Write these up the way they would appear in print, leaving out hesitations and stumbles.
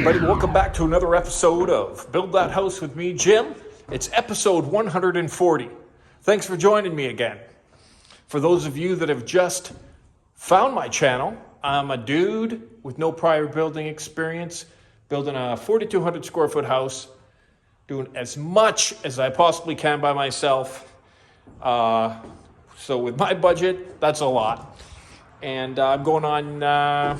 everybody. Welcome back to another episode of Build That House with me, Jim. It's episode 140. Thanks for joining me again. For those of you that have just found my channel, I'm a dude with no prior building experience, building a 4,200 square foot house, doing as much as I possibly can by myself. So with my budget, that's a lot. And I'm going on,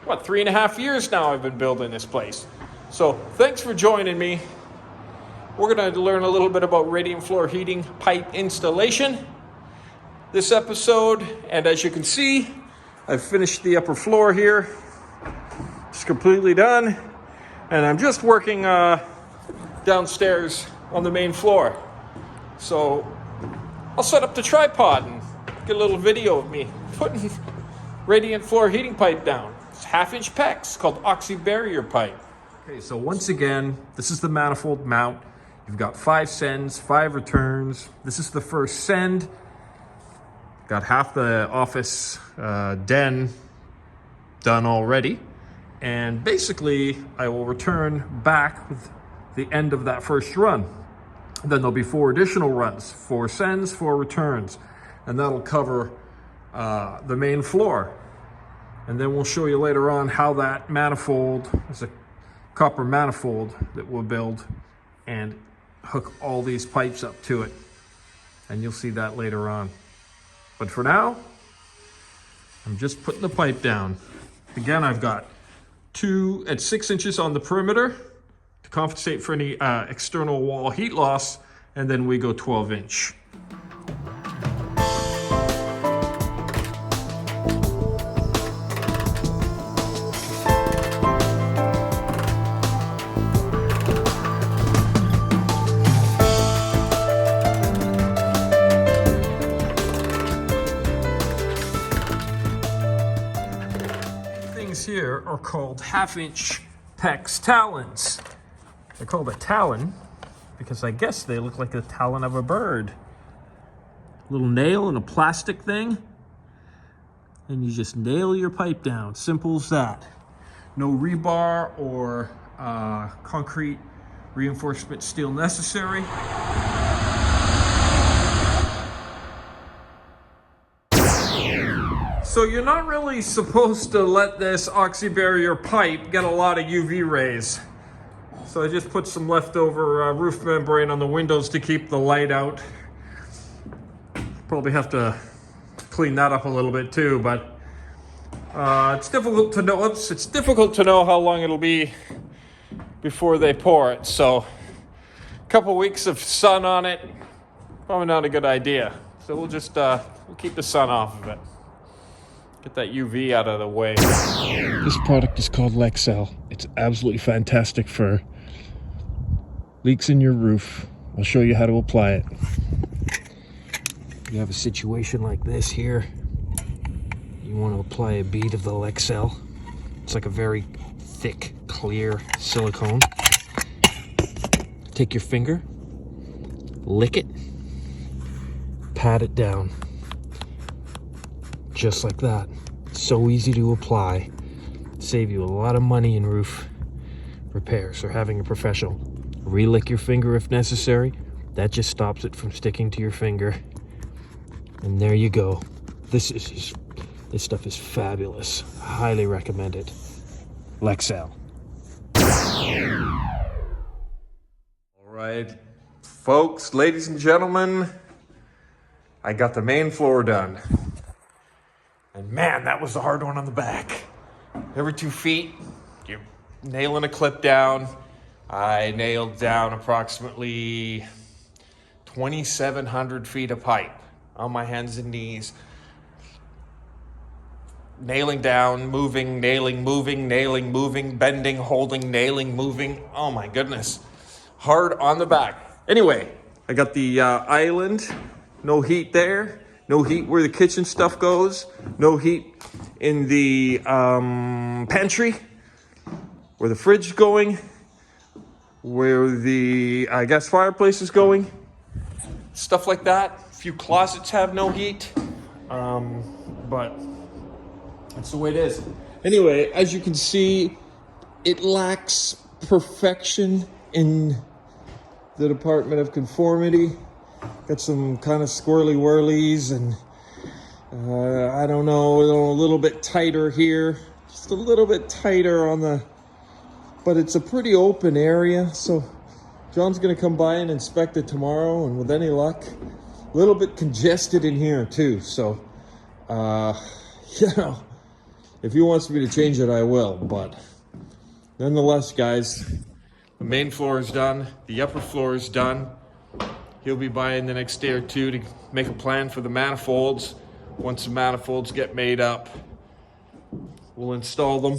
3.5 years now I've been building this place. So thanks for joining me. We're going to learn a little bit about radiant floor heating pipe installation this episode. And as you can see, I've finished the upper floor here. It's completely done. And I'm just working downstairs on the main floor. So I'll set up the tripod and get a little video of me putting radiant floor heating pipe down. It's 1/2-inch PEX called oxy barrier pipe. Okay, so once again, this is the manifold mount. You've got 5 sends, 5 returns. This is the first send. Got half the office den done already. And basically, I will return back with the end of that first run. Then there'll be 4 additional runs, 4 sends, 4 returns. And that'll cover the main floor. And then we'll show you later on how that manifold is a copper manifold that we'll build and hook all these pipes up to it. And you'll see that later on. But for now, I'm just putting the pipe down. Again, I've got 2 at 6 inches on the perimeter to compensate for any external wall heat loss. And then we go 12-inch. Here are called 1/2-inch PEX talons. They're called a talon because I guess they look like the talon of a bird. Little nail and a plastic thing, and you just nail your pipe down. Simple as that. No rebar or concrete reinforcement steel necessary. So you're not really supposed to let this oxy barrier pipe get a lot of UV rays. So I just put some leftover roof membrane on the windows to keep the light out. Probably have to clean that up a little bit too, but it's difficult to know. It's difficult to know how long it'll be before they pour it. So a couple weeks of sun on it, probably not a good idea. So we'll just we'll keep the sun off of it. Get that UV out of the way. This product is called Lexel. It's absolutely fantastic for leaks in your roof. I'll show you how to apply it. You have a situation like this here. You want to apply a bead of the Lexel. It's like a very thick, clear silicone. Take your finger, lick it, pat it down. Just like that. So easy to apply. Save you a lot of money in roof repairs or having a professional re-lick your finger if necessary. That just stops it from sticking to your finger. And there you go. This stuff is fabulous. I highly recommend it. Lexel. All right, folks, ladies and gentlemen, I got the main floor done. And man, that was the hard one on the back. Every 2 feet, you're nailing a clip down. I nailed down approximately 2,700 feet of pipe on my hands and knees. Nailing down, moving, nailing, moving, nailing, moving, bending, holding, nailing, moving. Oh my goodness. Hard on the back. Anyway, I got the island, no heat there. No heat where the kitchen stuff goes. No heat in the pantry, where the fridge is going, where the, I guess, fireplace is going. Stuff like that. A few closets have no heat, but that's the way it is. Anyway, as you can see, it lacks perfection in the Department of Conformity. Got some kind of squirrely whirlies and I don't know, a little bit tighter here. Just a little bit tighter on the, but it's a pretty open area. So John's gonna come by and inspect it tomorrow, and with any luck, a little bit congested in here too. So, you know, if he wants me to change it, I will. But nonetheless, guys, the main floor is done. The upper floor is done. He'll be by in the next day or two to make a plan for the manifolds. Once the manifolds get made up, we'll install them.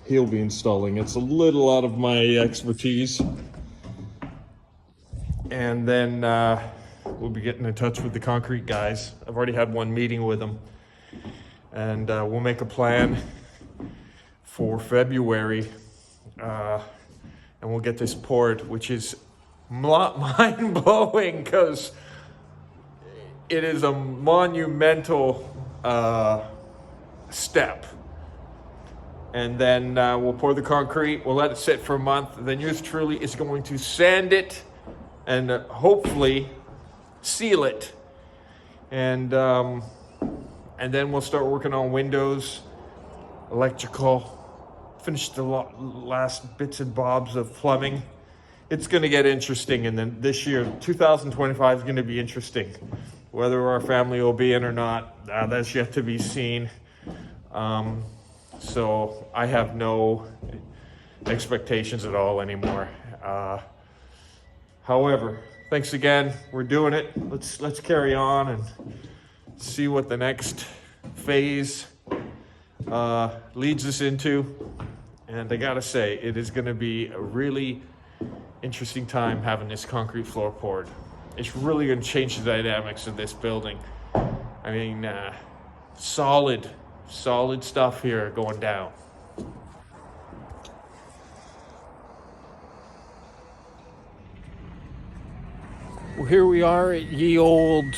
He'll be installing. It's a little out of my expertise. And then we'll be getting in touch with the concrete guys. I've already had one meeting with them. And we'll make a plan for February. And we'll get this poured, which is not mind-blowing because it is a monumental step. And then we'll pour the concrete, we'll let it sit for a month, then yours truly is going to sand it and hopefully seal it. And then we'll start working on windows, electrical, finish the last bits and bobs of plumbing. It's gonna get interesting, and then this year, 2025 is gonna be interesting. Whether our family will be in or not, that's yet to be seen. So I have no expectations at all anymore. However, thanks again. We're doing it. Let's carry on and see what the next phase leads us into. And I gotta say, it is gonna be a really interesting time having this concrete floor poured. It's really gonna change the dynamics of this building. I mean, solid stuff here going down. Well, here we are at ye old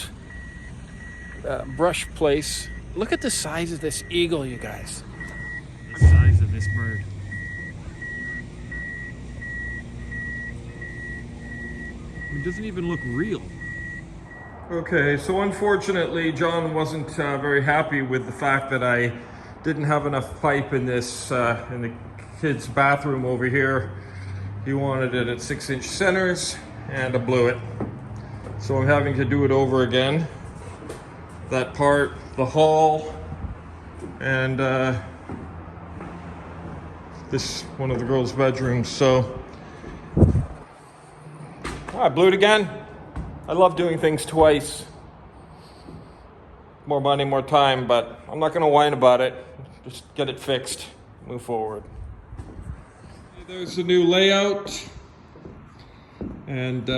brush place. Look at the size of this eagle, you guys. The size of this bird. It doesn't even look real. Okay, so unfortunately, John wasn't very happy with the fact that I didn't have enough pipe in this, in the kids' bathroom over here. He wanted it at 6-inch centers, and I blew it. So I'm having to do it over again. That part, the hall, and this one of the girls' bedrooms. So I blew it again. I love doing things twice. More money, more time, but I'm not gonna whine about it. Just get it fixed, move forward. There's the new layout. And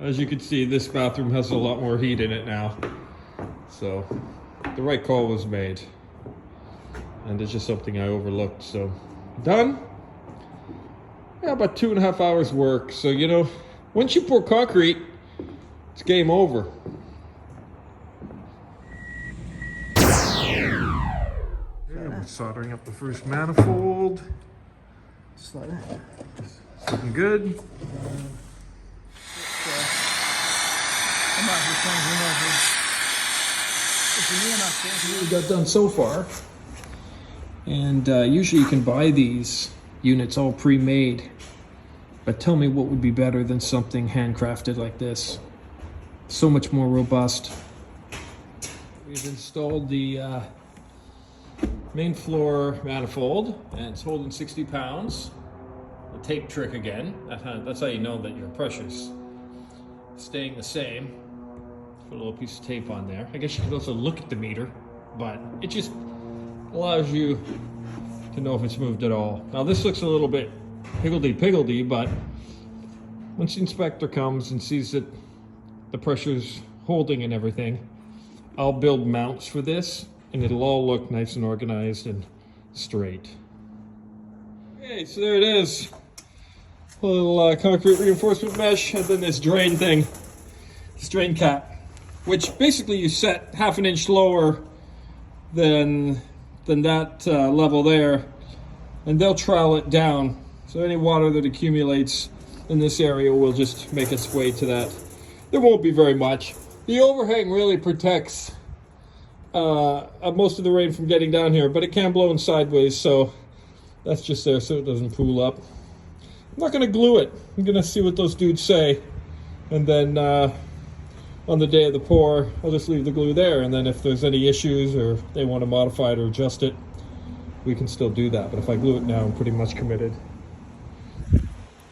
as you can see, this bathroom has a lot more heat in it now. So the right call was made. And it's just something I overlooked, so done. Yeah, about 2.5 hours work. So, you know, once you pour concrete, it's game over. Yeah, we're soldering up the first manifold. Just like that. Looking good. What we got done so far. And usually you can buy these units all pre-made. But tell me what would be better than something handcrafted like this. So much more robust. We've installed the main floor manifold, and it's holding 60 pounds. The tape trick again. That's how you know that your pressure's staying the same. Put a little piece of tape on there. I guess you could also look at the meter, but it just allows you to know if it's moved at all. Now this looks a little bit higgledy-piggledy, but once the inspector comes and sees that the pressure's holding and everything, I'll build mounts for this, and it'll all look nice and organized and straight. Okay, so there it is. A little concrete reinforcement mesh, and then this drain thing, this drain cap, which basically you set 1/2 inch lower than that level there, and they'll trowel it down. So any water that accumulates in this area will just make its way to that. There won't be very much. The overhang really protects most of the rain from getting down here, but it can blow in sideways, so that's just there so it doesn't pool up. I'm not going to glue it. I'm going to see what those dudes say, and then on the day of the pour, I'll just leave the glue there, and then if there's any issues or they want to modify it or adjust it, we can still do that. But if I glue it now, I'm pretty much committed.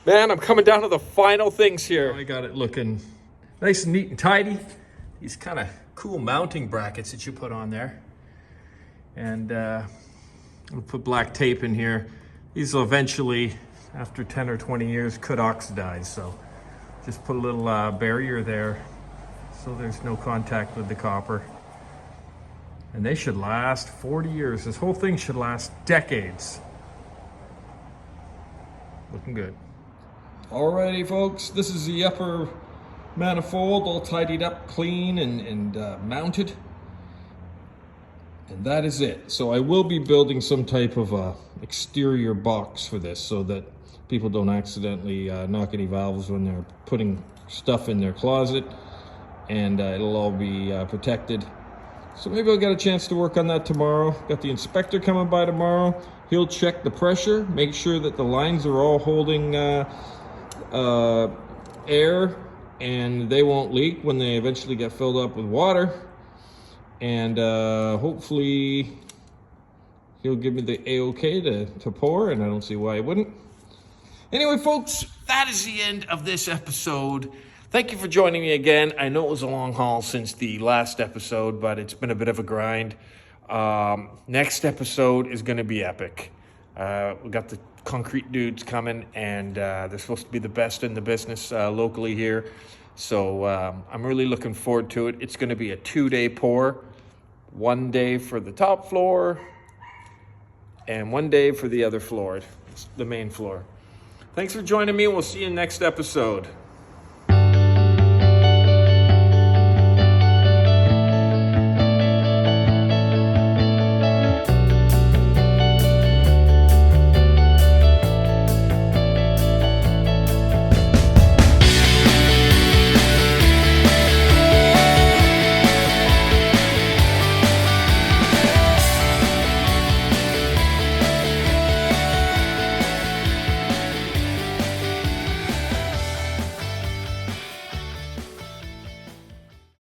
Man, I'm coming down to the final things here. I got it looking nice and neat and tidy. These kind of cool mounting brackets that you put on there. And I'll put black tape in here. These will eventually, after 10 or 20 years, could oxidize. So just put a little barrier there so there's no contact with the copper. And they should last 40 years. This whole thing should last decades. Looking good. Alrighty, folks, this is the upper manifold all tidied up, clean, and mounted. And that is it. So I will be building some type of exterior box for this so that people don't accidentally knock any valves when they're putting stuff in their closet, and it'll all be protected. So maybe I'll get a chance to work on that tomorrow. Got the inspector coming by tomorrow. He'll check the pressure, make sure that the lines are all holding air and they won't leak when they eventually get filled up with water. And hopefully he'll give me the A-OK to pour, and I don't see why he wouldn't. Anyway, folks, that is the end of this episode. Thank you for joining me again. I know it was a long haul since the last episode, but it's been a bit of a grind. Next episode is going to be epic. We got the concrete dudes coming, and they're supposed to be the best in the business locally here. So I'm really looking forward to it. It's going to be a 2-day pour. 1 day for the top floor and 1 day for the other floor, the main floor. Thanks for joining me. We'll see you next episode.